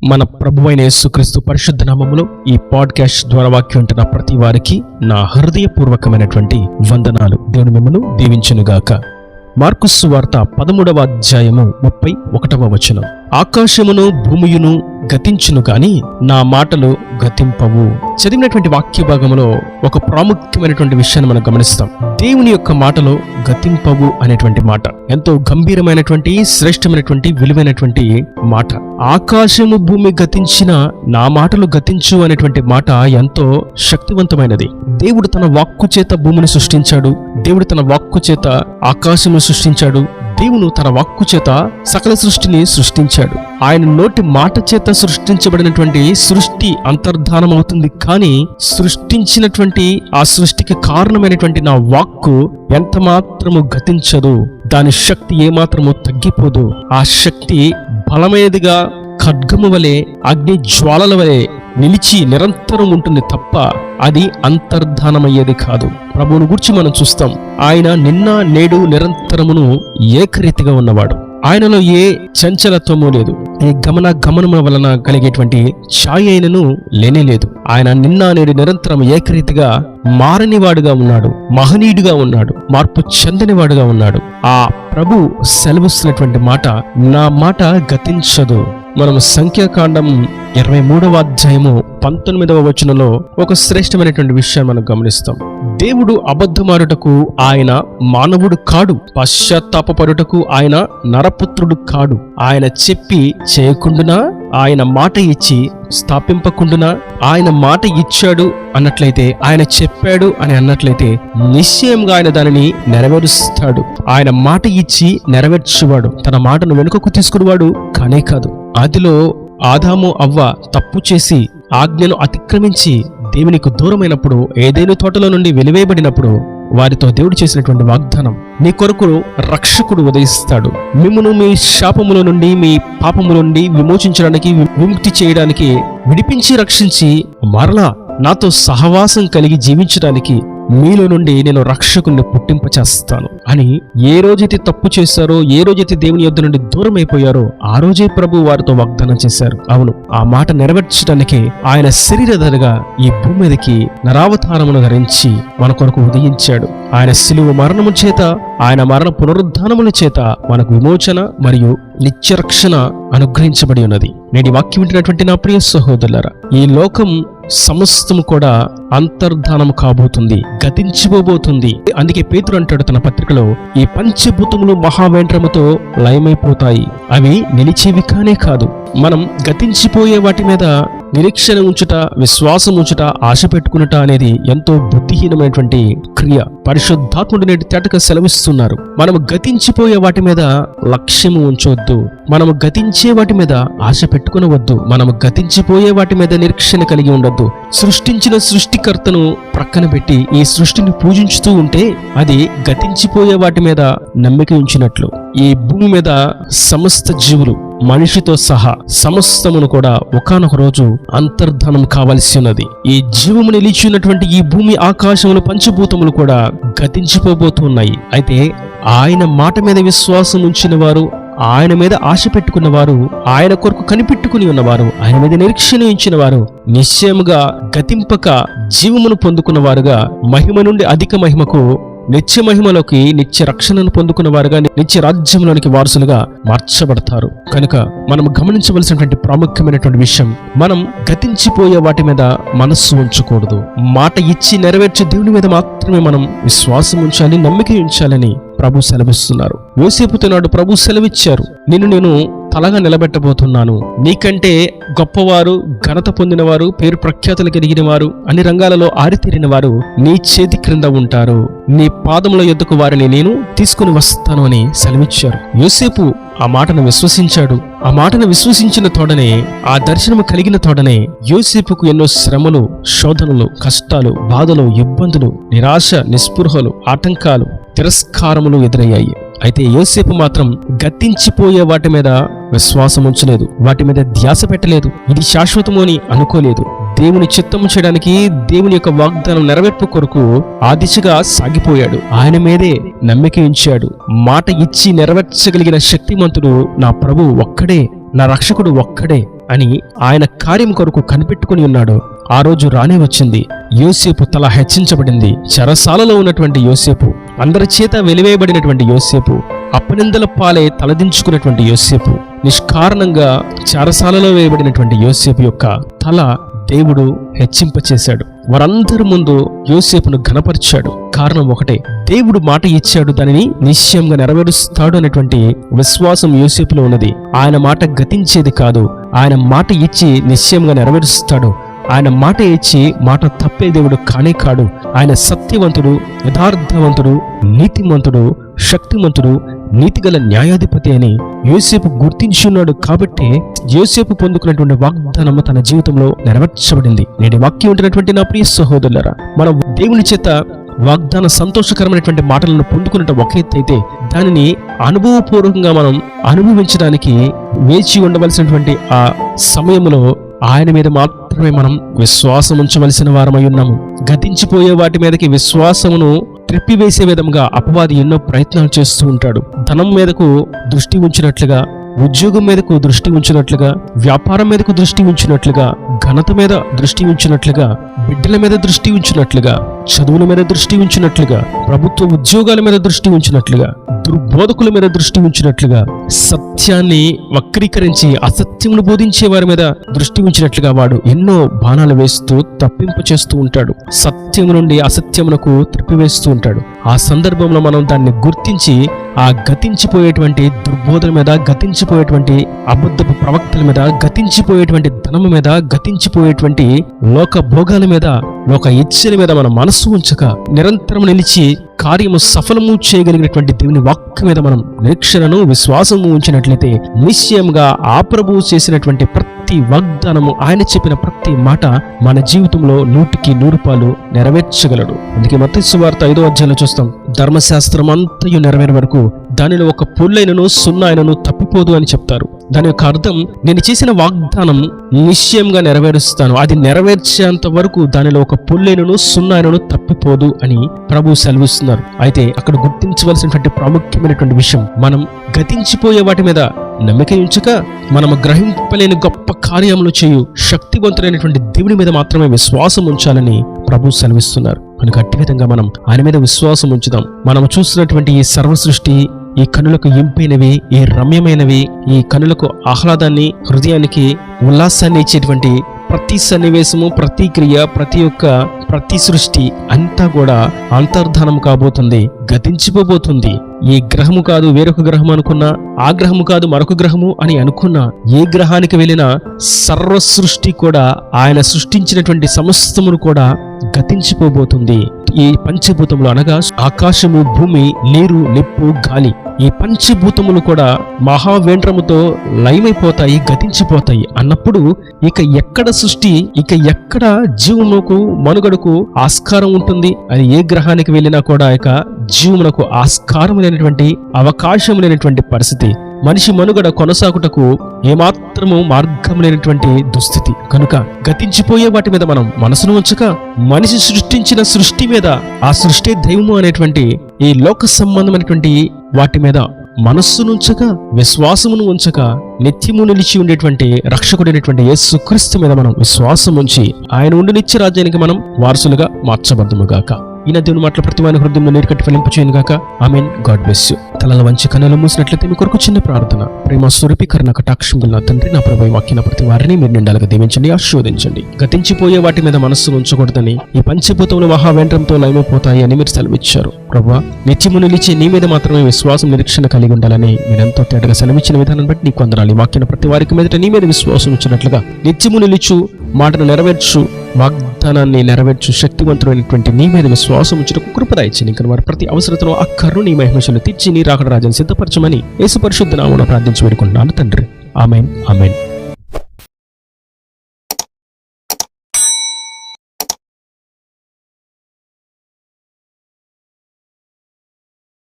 మన ప్రభువైన యేసుక్రీస్తు పరిశుద్ధ నామములో ఈ పాడ్కాస్ట్ ద్వారా వాక్యం వింటున్న ప్రతి వారికి నా హృదయపూర్వకమైనటువంటి వందనాలు. దేవుని మిమ్మల్ని దీవించునుగాక. మార్కు సువార్త 13వ అధ్యాయము 31వ వచనం. ఆకాశమును భూమియును గతించును గాని నా మాటలు గతింపవు. చదివినటువంటి వాక్య భాగంలో ఒక ప్రాముఖ్యమైనటువంటి విషయాన్ని మనం గమనిస్తాం. దేవుని యొక్క మాటలో గతింపవు అనేటువంటి మాట ఎంతో గంభీరమైనటువంటి, శ్రేష్టమైనటువంటి, విలువైనటువంటి మాట. ఆకాశము భూమి గతించిన నా మాటలు గతించు అనేటువంటి మాట ఎంతో శక్తివంతమైనది. దేవుడు తన వాక్కు చేత భూమిని సృష్టించాడు. దేవుడు తన వాక్కు చేత ఆకాశమును సృష్టించాడు. దేవుడు తన వాక్కు చేత సకల సృష్టిని సృష్టించాడు. ఆయన నోటి మాట చేత సృష్టించబడినటువంటి సృష్టి అంతర్ధానం అవుతుంది. కానీ సృష్టించినటువంటి ఆ సృష్టికి కారణమైనటువంటి నా వాక్కు ఎంత మాత్రము గతించదు. దాని శక్తి ఏమాత్రము తగ్గిపోదు. ఆ శక్తి బలమైనదిగా ఖడ్గము వలె, అగ్ని జ్వాలల వలె నిలిచి నిరంతరం ఉంటుంది తప్ప అది అంతర్ధానమయ్యేది కాదు. ప్రభువును గురించి మనం చూస్తాం. ఆయన నిన్న నేడు నిరంతరమును ఏకరీతిగా ఉన్నవాడు. ఆయనలో ఏ చంచలత్వము లేదు. ఏ గమనముల వలన కలిగేటువంటి ఛాయ అయినను లేనేలేదు. ఆయన నిన్న నేడు నిరంతరం ఏకరీతిగా మారనివాడుగా ఉన్నాడు, మహనీయుడిగా ఉన్నాడు, మార్పు చెందనివాడుగా ఉన్నాడు. ఆ ప్రభు సెలవిస్తున్నటువంటి మాట, నా మాట గతించదు. మనం సంఖ్యాకాండం 23వ అధ్యాయము 19వ వచనంలో ఒక శ్రేష్టమైనటువంటి విషయాన్ని మనం గమనిస్తాం. దేవుడు అబద్ధమాడుటకు ఆయన మానవుడు కాడు, పశ్చాత్తాపపడుటకు ఆయన నరపుత్రుడు కాడు. ఆయన చెప్పి చేయకుండునా, ఆయన మాట ఇచ్చి స్థాపింపకుండునా, ఆయన మాట ఇచ్చాడు అన్నట్లయితే, ఆయన చెప్పాడు అని అన్నట్లయితే నిశ్చయంగా ఆయన దానిని నెరవేరుస్తాడు. ఆయన మాట ఇచ్చి నెరవేర్చువాడు. తన మాటను వెనుకకు తీసుకునేవాడు కానే కాదు. ఆదిలో ఆదాము అవ్వ తప్పు చేసి ఆజ్ఞను అతిక్రమించి దేవునికి దూరమైనప్పుడు, ఏదైనా తోటలో నుండి వెలివేయబడినప్పుడు వారితో దేవుడు చేసినటువంటి వాగ్దానం, నీ కొరకు రక్షకుడు ఉదయిస్తాడు, మిమ్మును మీ శాపముల నుండి, మీ పాపముల నుండి విమోచించడానికి, విముక్తి చేయడానికి, విడిపించి రక్షించి మరలా నాతో సహవాసం కలిగి జీవించడానికి మీలో నుండి నేను రక్షకుని పుట్టింప చేస్తాను అని ఏ రోజైతే తప్పు చేశారో, ఏ రోజైతే దేవుని యొద్ద నుండి దూరం అయిపోయారో ఆ రోజే ప్రభు వారితో వాగ్దానం చేశారు. అవును, ఆ మాట నెరవేర్చడానికి ఆయన శరీరధరగా ఈ భూమి మీదకి నరావతారమును ధరించి మన కొరకు ఉదయించాడు. ఆయన శిలువ మరణము చేత, ఆయన మరణ పునరుద్ధానముల చేత మనకు విమోచన మరియు నిత్యరక్షణ అనుగ్రహించబడి ఉన్నది. నేటి వాక్యం వింటున్నటువంటి నా ప్రియ సహోదరులారా, ఈ లోకం సమస్తము కూడా అంతర్ధానం కాబోతుంది, గతించిపోబోతుంది. అందుకే పేతురు అంటాడు తన పత్రికలో, ఈ పంచభూతములు మహావేంద్రముతో లయమైపోతాయి, అవి నిలిచేవి కానే కాదు. మనం గతించిపోయే వాటి మీద నిరీక్షణ ఉంచుట, విశ్వాసం ఉంచుట, ఆశ పెట్టుకునుట అనేది ఎంతో బుద్ధిహీనమైనటువంటి క్రియ. పరిశుద్ధాత్ముడు నేటి తేటగా సెలవిస్తున్నారు, మనము గతించిపోయే వాటి మీద లక్ష్యము ఉంచవద్దు, మనము గతించే వాటి మీద ఆశ పెట్టుకునవద్దు, మనము గతించిపోయే వాటి మీద నిరీక్షణ కలిగి ఉండొద్దు. సృష్టించిన సృష్టికర్తను ప్రక్కన పెట్టి ఈ సృష్టిని పూజించుతూ ఉంటే అది గతించిపోయే వాటి మీద నమ్మిక ఉంచినట్లు. ఈ భూమి మీద సమస్త జీవులు, మనిషితో సహా సమస్తమును కూడా ఒకానొక రోజు అంతర్ధానం కావలసి ఉన్నది. ఈ జీవము నిలిచి ఉన్నటువంటి ఈ భూమి, ఆకాశములు, పంచభూతములు కూడా గతించిపోబోతున్నాయి. అయితే ఆయన మాట మీద విశ్వాసం ఉంచిన వారు, ఆయన మీద ఆశ పెట్టుకున్న వారు, ఆయన కొరకు కనిపెట్టుకుని ఉన్నవారు, ఆయన మీద నిరీక్షణ ఉంచిన వారు నిశ్చయముగా గతింపక జీవమును పొందుకున్న వారుగా, మహిమ నుండి అధిక మహిమకు, నిత్య మహిమలోకి, నిత్య రక్షణను పొందుకున్న వారుగా, నిత్య రాజ్యంలోనికి వారసులుగా మార్చబడతారు. కనుక మనం గమనించవలసినటువంటి ప్రాముఖ్యమైనటువంటి విషయం, మనం గతించిపోయే వాటి మీద మనస్సు ఉంచకూడదు. మాట ఇచ్చి నెరవేర్చే దేవుని మీద మాత్రమే మనం విశ్వాసం ఉంచాలి, నమ్మిక ఉంచాలని ప్రభు సెలవిస్తున్నారు. యోసేపుతో నాడు ప్రభు సెలవిచ్చారు, నిన్ను నేను తలగా నిలబెట్టబోతున్నాను, నీకంటే గొప్పవారు, ఘనత పొందినవారు, పేరు ప్రఖ్యాతులు కలిగిన వారు, అన్ని రంగాలలో ఆరితేరిన వారు నీ చేతి క్రింద ఉంటారు, నీ పాదముల యొద్దకు వారిని నేను తీసుకుని వస్తాను అని సెలవిచ్చారు. యోసేపు ఆ మాటను విశ్వసించాడు. ఆ మాటను విశ్వసించిన తోడనే, ఆ దర్శనము కలిగిన తోడనే యోసేపుకు ఎన్నో శ్రమలు, శోధనలు, కష్టాలు, బాధలు, ఇబ్బందులు, నిరాశ, నిస్పృహలు, ఆటంకాలు, తిరస్కారములు ఎదురయ్యాయి. అయితే యోసేపు మాత్రం గతించిపోయే వాటి మీద విశ్వాసం ఉంచలేదు, వాటి మీద ధ్యాస పెట్టలేదు, ఇది శాశ్వతము అని అనుకోలేదు. దేవుని చిత్తము చేయడానికి, దేవుని యొక్క వాగ్దానం నెరవేర్పు కొరకు ఆ దిశగా సాగిపోయాడు. ఆయన మీదే నమ్మిక ఉంచాడు. మాట ఇచ్చి నెరవేర్చగలిగిన శక్తిమంతుడు నా ప్రభువు ఒక్కడే, నా రక్షకుడు ఒక్కడే అని ఆయన కార్యం కొరకు కనిపెట్టుకుని ఉన్నాడో ఆ రోజు రానే వచ్చింది. యోసేపు తల హెచ్చించబడింది. చెరసాలలో ఉన్నటువంటి యోసేపు, అందరి చేత వెలివేయబడినటువంటి యోసేపు, అపనిందల పాలే తలదించుకున్నటువంటి యోసేపు, నిష్కారణంగా చెరసాలలో వేయబడినటువంటి యోసేపు యొక్క తల దేవుడు హెచ్చింపచేశాడు. వారందరి ముందు యోసేపును ఘనపరిచాడు. కారణం ఒకటే, దేవుడు మాట ఇచ్చాడు, దానిని నిశ్చయంగా నెరవేరుస్తాడు అనేటువంటి విశ్వాసం యోసేపులో ఉన్నది. ఆయన మాట గతించేది కాదు, ఆయన మాట ఇచ్చి నిశ్చయంగా నెరవేరుస్తాడు. ఆయన మాట ఇచ్చి మాట తప్పే దేవుడు కానే కాడు. ఆయన సత్యవంతుడు, యథార్థవంతుడు, నీతిమంతుడు, శక్తిమంతుడు, నీతిగల న్యాయాధిపతి అని యోసేపు గుర్తించి ఉన్నాడు. కాబట్టి యోసేపు పొందుకున్నటువంటి వాగ్దానము తన జీవితంలో నెరవేర్చబడింది. నేటి వాక్యం ఉంటున్నటువంటి నా ప్రియ సహోదరులారా, మనం దేవుని చేత వాగ్దాన సంతోషకరమైనటువంటి మాటలను పొందుకున్నట్టు ఒక ఎత్తు అయితే, దానిని అనుభవపూర్వకంగా మనం అనుభవించడానికి వేచి ఉండవలసినటువంటి ఆ సమయంలో ఆయన మీద మాత్రమే మనం విశ్వాసం ఉంచవలసిన వారమై ఉన్నాము. గతించిపోయే వాటి మీదకి విశ్వాసమును త్రిప్పివేసే విధంగా అపవాది ఎన్నో ప్రయత్నాలు చేస్తూ ఉంటాడు. ధనం మీదకు దృష్టి ఉంచినట్లుగా, ఉద్యోగం మీదకు దృష్టి ఉంచినట్లుగా, వ్యాపారం మీదకు దృష్టి ఉంచినట్లుగా, ఘనత మీద దృష్టి ఉంచినట్లుగా, బిడ్డల మీద దృష్టి ఉంచినట్లుగా, చదువుల మీద దృష్టి ఉంచినట్లుగా, ప్రభుత్వ ఉద్యోగాల మీద దృష్టి ఉంచినట్లుగా, దుర్బోధకుల మీద దృష్టి ఉంచినట్లుగా, సత్యాన్ని వక్రీకరించి అసత్యమును బోధించే వారి మీద దృష్టి ఉంచినట్లుగా వాడు ఎన్నో బాణాలు వేస్తూ తప్పింపు చేస్తూ ఉంటాడు. సత్యము నుండి అసత్యమునకు త్రిప్పివేస్తూ ఉంటాడు. ఆ సందర్భంలో మనం దాన్ని గుర్తించి ఆ గతించిపోయేటువంటి దుర్బోధల మీద, గతించిపోయేటువంటి అబద్ధపు ప్రవక్తల మీద, గతించిపోయేటువంటి ధనము మీద, గతించిపోయేటువంటి లోక భోగాల మీద, లోక ఇచ్చల మీద మన మనస్సు ఉంచక నిరంతరం నిలిచి కార్యము సఫలము చేయగలిగినటువంటి దేవుని వాక్యం మీద మనం నిరీక్షణను, విశ్వాసము ఉంచినట్లయితే నిశ్చయంగా ఆ ప్రభువు చేసినటువంటి ప్రతి వాగ్దానము, ఆయన చెప్పిన ప్రతి మాట మన జీవితంలో 100% నెరవేర్చగలడు. అందుకే మత్తయి సువార్త 5వ అధ్యాయంలో చూస్తాం, ధర్మశాస్త్రం అంతయు నెరవేరే వరకు దానిలో ఒక పొల్లైనను సున్నాయినను తప్పిపోదు అని చెప్తారు. దాని యొక్క అర్థం, నేను చేసిన వాగ్దానం నిశ్చయంగా నెరవేరుస్తాను, అది నెరవేర్చేంత వరకు దానిలో ఒక పొల్లైనను సున్నాయినను తప్పిపోదు అని ప్రభు సెలవిస్తున్నారు. అయితే అక్కడ గుర్తించవలసినటువంటి ప్రాముఖ్యమైనటువంటి విషయం, మనం గతించిపోయే వాటి మీద నమ్మిక ఉంచక, మనము గ్రహింపలేని గొప్ప కార్యములు చేయు శక్తివంతులైనటువంటి దేవుని మీద మాత్రమే విశ్వాసం ఉంచాలని ప్రభు సెలవిస్తున్నారు. కనుక అట్టి విధంగా మనం ఆయన మీద విశ్వాసం ఉంచుదాం. మనము చూస్తున్నటువంటి ఈ సర్వ సృష్టి, ఈ కనులకు ఇంపైనవి, ఈ రమ్యమైనవి, ఈ కనులకు ఆహ్లాదాన్ని, హృదయానికి ఉల్లాసాన్ని ఇచ్చేటువంటి ప్రతి సన్నివేశము, ప్రతి క్రియ, ప్రతి సృష్టి అంతా కూడా అంతర్ధానం కాబోతుంది, గతించిపోబోతుంది. ఈ గ్రహము కాదు వేరొక గ్రహం అనుకున్నా, ఆ గ్రహము కాదు మరొక గ్రహము అని అనుకున్నా, ఏ గ్రహానికి వెళ్ళినా సర్వ సృష్టి కూడా, ఆయన సృష్టించినటువంటి సమస్తమును కూడా గతించిపోబోతుంది. ఈ పంచభూతములు అనగా ఆకాశము, భూమి, నీరు, నిప్పు, గాలి, ఈ పంచభూతములు కూడా మహావేంద్రముతో లయమైపోతాయి, గతించిపోతాయి. అన్నప్పుడు ఇక ఎక్కడ సృష్టి, ఇక ఎక్కడ జీవమునకు, మనుగడకు ఆస్కారం ఉంటుంది? అది ఏ గ్రహానికి వెళ్ళినా కూడా ఇక జీవమునకు ఆస్కారం లేనటువంటి, అవకాశం లేనటువంటి పరిస్థితి. మనిషి మనుగడ కొనసాగుటకు ఏమాత్రము మార్గం లేనటువంటి దుస్థితి. కనుక గతించిపోయే వాటి మీద మనం మనసును ఉంచక, మనిషి సృష్టించిన సృష్టి మీద, ఆ సృష్టి దైవము అనేటువంటి ఈ లోక సంబంధమైనటువంటి వాటి మీద మనస్సునుంచక, విశ్వాసమును ఉంచక, నిత్యము నిలిచి ఉండేటువంటి రక్షకుడైనటువంటి యేసుక్రీస్తు మీద మనం విశ్వాసం ఉంచి ఆయన ఉండి నిత్య రాజ్యానికి మనం వారసులుగా మార్చబద్దుముగాక. ఈయన దేవుని మాటల ప్రతి వాని హృదయంలో నీరు కట్టి ఫలింపు చేయను గాక. ఆమెన్. God bless you. తలల వంచి కన్నులు మూసినట్లయితే మీ కొరకు చిన్న ప్రార్థన. ప్రేమ స్వరూపీకరణ కటాక్షం గల నా తండ్రి, నా ప్రభు వాక్యన ప్రతి వారిని మీరు నిండాలుగా దీవించండి, ఆశీర్వదించండి. గతించిపోయే వాటి మీద మనస్సు ఉంచకూడదని, ఈ పంచభూతములు మహావేంద్రంతో లయమైపోతాయి అని మీరు సెలవిచ్చారు. ప్రభువా, నిత్యము నిలిచి నీ మీద మాత్రమే విశ్వాసం, నిరీక్షణ కలిగి ఉండాలని మీరెంతో తేటగా సెలవిచ్చిన విధానం బట్టి నీకు వందనాలు. ఈ వాక్యన ప్రతి వారికి మీదట నీ మీద విశ్వాసం ఇచ్చినట్లుగా నిత్యము నిలుచు, మాటను నెరవేర్చు, వాగ్దానాన్ని నెరవేర్చు శక్తివంతుడైనటువంటి నీ మీద విశ్వాసం ఉంచుటకు కృప దయచేయండి. ఇంకా వారి ప్రతి అవసరతను అక్కర్ను నీ మహిమశలు తీర్చి నీ రాకడ రాజ్యాన్ని సిద్ధపరచమని యేసు పరిశుద్ధ నామమున ప్రార్థించి వేడుకుంటున్నాను తండ్రి. ఆమేన్. ఆమేన్.